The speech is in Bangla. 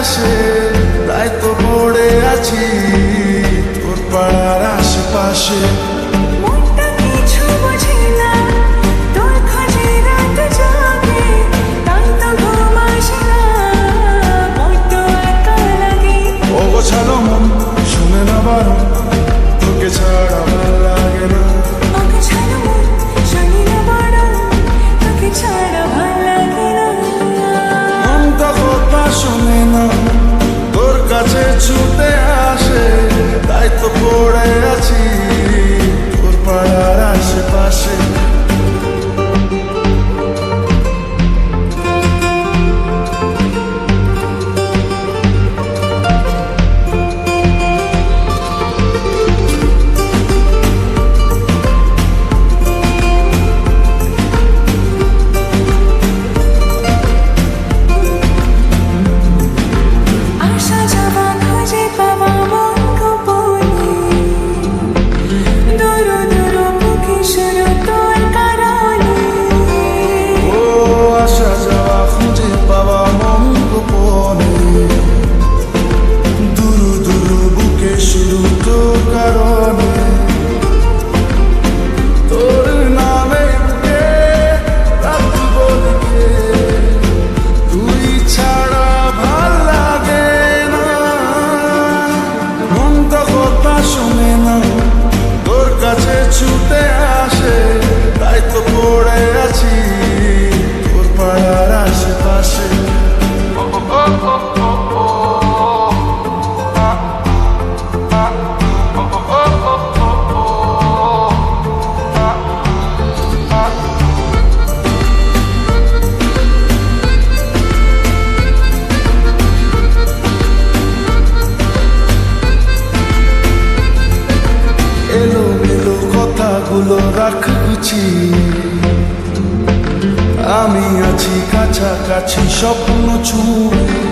আসে, তাই তো পড়ে আছি তোর পাড়ার আশেপাশে। মনটা কিছু বোঝে না, তোর খোঁজে রাত জাগে, তাই তো ঘুম আসে না, বড্ড একা লাগে। অগোছালো মন শুনে না বারণ, তোকে ছাড়া ভাল লাগে না। অগোছালো মন শুনি না বারণ, তোকে ছাড়া ভাল লাগে না। মনটা কথা শোনে না, তোর কাছে ছুটে আসে, তাই তো পড়ে আছি তোর পাড়ার আশেপাশে। আসা যাওয়া খুঁজে পাওয়া মন গোপনে, দূর দূর বুকে শুরু তোর কারণে। ও আসা যাওয়া খুঁজে পাওয়া মন গোপনে, দুরু দুরু বুকে শুরু তোর কারণে। তোর নামে বুকে রাখব লিখে, তুই ছাড়া ভাল লাগে না। মনটা কথা শোনে না, তোর কাছে ছুটে আসে, তাই তো পড়ে আছি তোর পাড়ার আশেপাশে। এলো মেলো কথাগুলো রাখ গুছিয়ে, আমি আছি কাছাকাছি স্বপ্ন ছুঁয়ে।